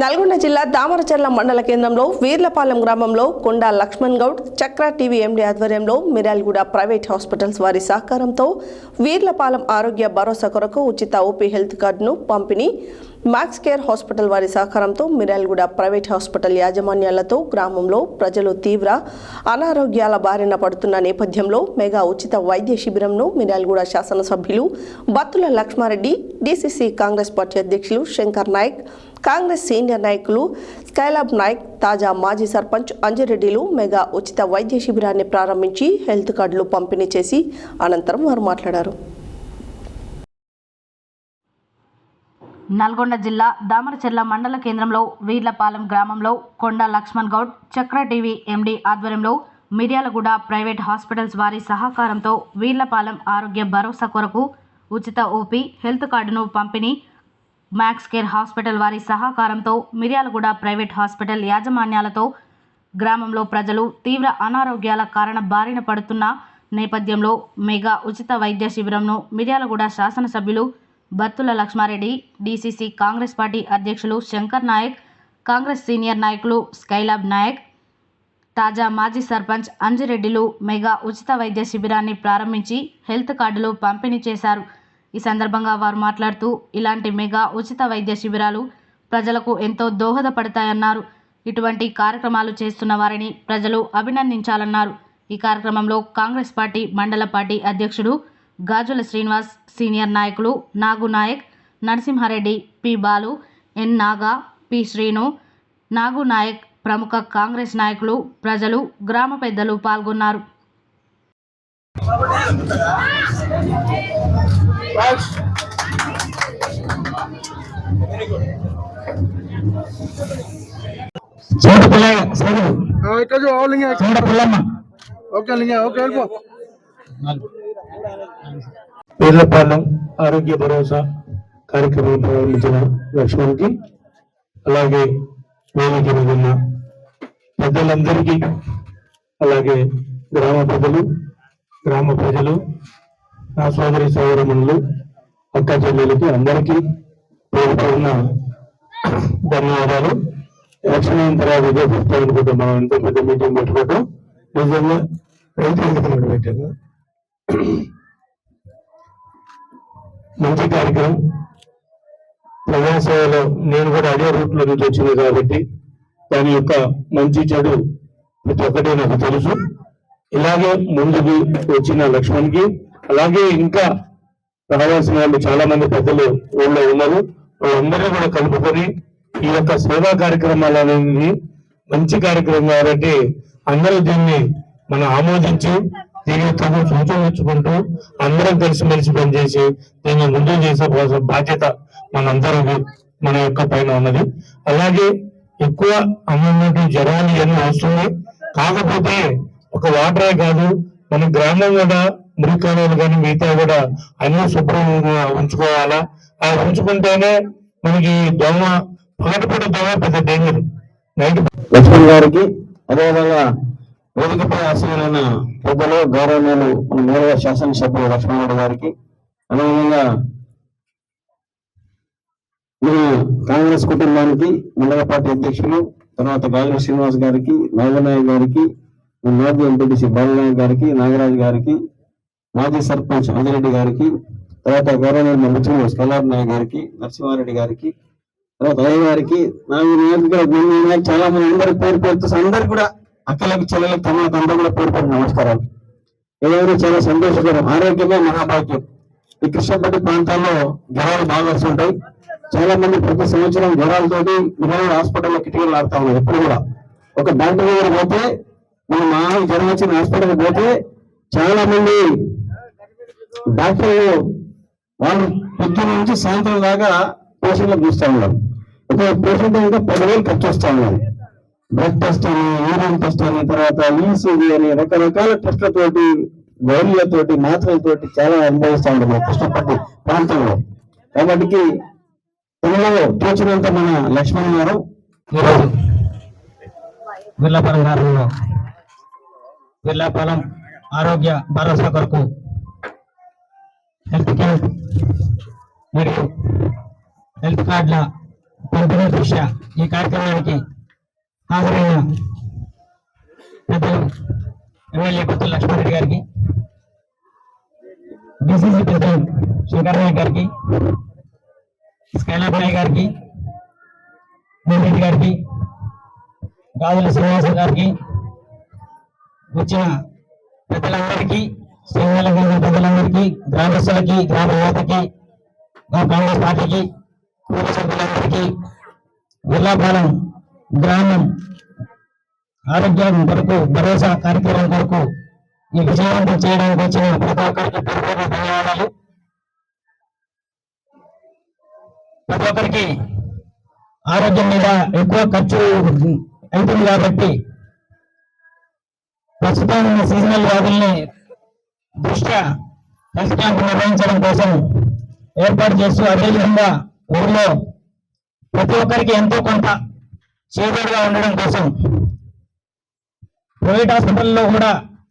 నల్గొండ జిల్లా దామరచర్ల మండల కేంద్రంలో వీర్లపాలెం గ్రామంలో కొండా లక్ష్మణ్ గౌడ్ చక్ర టీవీ ఎండీ ఆధ్వర్యంలో మిర్యాలగూడ ప్రైవేట్ హాస్పిటల్స్ వారి సహకారంతో వీర్లపాలెం ఆరోగ్య భరోసా కొరకు ఉచిత ఓపీ హెల్త్ కార్డును పంపిణీ. మ్యాక్స్ కేర్ హాస్పిటల్ వారి సహకారంతో మిర్యాలగూడ ప్రైవేట్ హాస్పిటల్ యాజమాన్యాలతో గ్రామంలో ప్రజలు తీవ్ర అనారోగ్యాల బారిన పడుతున్న నేపథ్యంలో మెగా ఉచిత వైద్య శిబిరంను మిర్యాలగూడ శాసనసభ్యులు బత్తుల లక్ష్మారెడ్డి, డీసీసీ కాంగ్రెస్ పార్టీ అధ్యక్షులు శంకర్ నాయక్, కాంగ్రెస్ సీనియర్ నాయకులు స్కైలాబ్ నాయక్, తాజా మాజీ సర్పంచ్ అంజిరెడ్డిలు మెగా ఉచిత వైద్య శిబిరాన్ని ప్రారంభించి హెల్త్ కార్డులు పంపిణీ చేసి అనంతరం వారు మాట్లాడారు. నల్గొండ జిల్లా దామరచర్ల మండల కేంద్రంలో వీర్లపాలెం గ్రామంలో కొండా లక్ష్మణ్ గౌడ్ చక్ర టీవీ ఎండీ ఆధ్వర్యంలో మిర్యాలగూడ ప్రైవేట్ హాస్పిటల్స్ వారి సహకారంతో వీర్లపాలెం ఆరోగ్య భరోసా కొరకు ఉచిత ఓపీ హెల్త్ కార్డును పంపిణీ. మ్యాక్స్ కేర్ హాస్పిటల్ వారి సహకారంతో మిర్యాలగూడ ప్రైవేట్ హాస్పిటల్ యాజమాన్యాలతో గ్రామంలో ప్రజలు తీవ్ర అనారోగ్యాల బారిన పడుతున్న నేపథ్యంలో మెగా ఉచిత వైద్య శిబిరంను మిర్యాలగూడ శాసనసభ్యులు బత్తుల లక్ష్మారెడ్డి, డీసీసీ కాంగ్రెస్ పార్టీ అధ్యక్షులు శంకర్ నాయక్, కాంగ్రెస్ సీనియర్ నాయకులు స్కైలాబ్ నాయక్, తాజా మాజీ సర్పంచ్ అంజిరెడ్డిలు మెగా ఉచిత వైద్య శిబిరాన్ని ప్రారంభించి హెల్త్ కార్డులు పంపిణీ చేశారు. ఈ సందర్భంగా వారు మాట్లాడుతూ ఇలాంటి మెగా ఉచిత వైద్య శిబిరాలు ప్రజలకు ఎంతో దోహదపడతాయన్నారు. ఇటువంటి కార్యక్రమాలు చేస్తున్న వారిని ప్రజలు అభినందించాలన్నారు. ఈ కార్యక్రమంలో కాంగ్రెస్ పార్టీ మండల పార్టీ అధ్యక్షుడు గాజుల శ్రీనివాస్, సీనియర్ నాయకులు నాగు నాయక్, నరసింహారెడ్డి, పి బాలు, ఎన్ నాగా, పి శ్రీను, నాగు నాయక్, ప్రముఖ కాంగ్రెస్ నాయకులు, ప్రజలు, గ్రామ పెద్దలు పాల్గొన్నారు. వీర్లపాలెం ఆరోగ్య భరోసా కార్యక్రమం ప్రారంభించిన లక్ష్మణ్కి, అలాగే వేదిక మీద ఉన్న పెద్దలందరికీ, అలాగే గ్రామ ప్రజలు, నా సోదరి సోదరమణులు, అక్క చెల్లెలకి అందరికీ పేరు పేరున ధన్యవాదాలు. ఎలక్షన్ అయిన తర్వాత ఇదే చెప్తామనుకుంటాం. మనం ఎంతో పెద్ద మీటింగ్ పెట్టుకోవటం నిజంగా రైతు పెట్టాము. మంచి కార్యక్రమం. ప్రజాసేవలో నేను కూడా అదే రూట్లో నుంచి వచ్చింది కాబట్టి దాని యొక్క మంచి చెడు ప్రతి ఒక్కటి నాకు తెలుసు. ఇలాగే ముందుకు వచ్చిన లక్ష్మణ్కి, అలాగే ఇంకా రావాల్సిన వాళ్ళు చాలా మంది పెద్దలు ఊళ్ళో ఉన్నారు. వాళ్ళందరినీ కూడా కలుపుకొని ఈ యొక్క సేవా కార్యక్రమాలు అనేది మంచి కార్యక్రమం కాబట్టి అందరూ దీన్ని మనం ఆమోదించి దీని సూచనలుచ్చుకుంటూ అందరం కలిసిమెలిసి పనిచేసి దీన్ని ముందుకు చేసే బాధ్యత మనందరికీ మన యొక్క పైన ఉన్నది. అలాగే ఎక్కువ అన్నట్టు జ్వరాలు ఇవన్నీ వస్తున్నాయి. కాకపోతే ఒక వాటరే కాదు, మన గ్రామం కూడా మురికాణాలు కానీ మిగతా కూడా అన్ని శుభ్రంగా ఉంచుకోవాలా. అలా ఉంచుకుంటేనే మనకి పగటిపూట దోమ పెద్ద డేంజర్. లక్ష్మణ్ గారికి, అదేవిధంగా వేదికపై ఆశీలైన పెద్దలు, గౌరవనీయులు నేరుగా శాసనసభ్యులు లక్ష్మణ్ గారికి, అదేవిధంగా మన కాంగ్రెస్ కుటుంబానికి మండల పార్టీ అధ్యక్షులు, తర్వాత గాజుల శ్రీనివాస్ గారికి, నాగనాయక్ గారికి, మాజీ ఎంపీటీసీ బాలనాయక్ గారికి, నాగరాజు గారికి, మాజీ సర్పంచ్ అంజిరెడ్డి గారికి, తర్వాత గౌరవనీయులు మిత్రులు స్కైలాబ్ నాయక్ గారికి, నరసింహారెడ్డి గారికి, తర్వాత అయ్య గారికి, చాలా మంది అందరూ పేరు పేరుతో అందరు కూడా అక్కలకి, చెల్లెలకి, తమ్ముళ్ళకి అందరూ కూడా పేరు పేరు నమస్కారాలు. ఏదైనా చాలా సంతోషకరం. ఆరోగ్యమే మహాభాగ్యం. ఈ కృష్ణపట్టి ప్రాంతాల్లో జ్వరాలు బాగా వస్తుంటాయి. చాలా మంది ప్రతి సంవత్సరం జ్వరాలతోటి హాస్పిటల్లో కిటికీలు ఆడుతా ఉన్నారు. ఎప్పుడు కూడా ఒక డాక్టర్ దగ్గర పోతే, మనం జ్వరం వచ్చిన హాస్పిటల్కి పోతే చాలా మంది డాక్టర్లు వాళ్ళు పొద్దున్న నుంచి సాయంత్రం దాకా పేషెంట్లకు చూస్తూ ఉన్నారు. ఒక పేషెంట్ ఇంకా 10,000 ఖర్చు వస్తూ ఉన్నారు. బ్లడ్ టెస్ట్ అని, యూరిన్ టెస్ట్ అని, తర్వాత ఈసీజీ అని రకరకాల టెస్ట్లతోటి, గౌరీలతోటి, మాత్రలతోటి చాలా అనుభవిస్తూ ఉంటారు కృష్ణపట్టి ప్రాంతంలో. కాబట్టి తనలో తోచినంత మన లక్ష్మణ్ గారు ఈరోజు వీర్లపాలెం గారు వీర్లపాలెం ఆరోగ్య భరోసా కొరకు హెల్త్ కేర్ మరియు హెల్త్ కార్డుల పంపిణీ దృష్ట్యా ఈ కార్యక్రమానికి హాజరైన పెద్దలు ఎమ్మెల్యే కొత్త లక్ష్మారెడ్డి గారికి, డిసిసి ప్రెసిడెంట్ శంకర్ నాయక్ గారికి, స్కైలాబ్ నాయక్ గారికి, మోహన్ గారికి, గాజుల శ్రీనివాస గారికి, వచ్చిన పెద్దలందరికీ, శ్రీవాళ్ళ పెద్దలందరికీ, గ్రామస్తులకి, గ్రామ యువతకి, కాంగ్రెస్ పార్టీకి, కుటుంబ సభ్యులందరికీ, వీర్లపాలెం గ్రామం ఆరోగ్యం కొరకు భరోసా కార్యక్రమం కొరకు ఈ విజయవంతం చేయడానికి వచ్చిన ప్రతి ఒక్కరికి పేరు ధన్యవాదాలు. ప్రతి ఒక్కరికి ఆరోగ్యం మీద ఎక్కువ ఖర్చు అవుతుంది కాబట్టి ప్రస్తుతం ఉన్న సీజనల్ వ్యాధుల్ని దృష్ట్యా హెల్త్ క్యాంప్ నిర్వహించడం కోసం ఏర్పాటు చేస్తూ, అదేవిధంగా ఊర్లో ప్రతి ఒక్కరికి ఎంతో కొంత చేదోడుగా ఉండడం కోసం ప్రైవేట్ హాస్పిటల్లో కూడా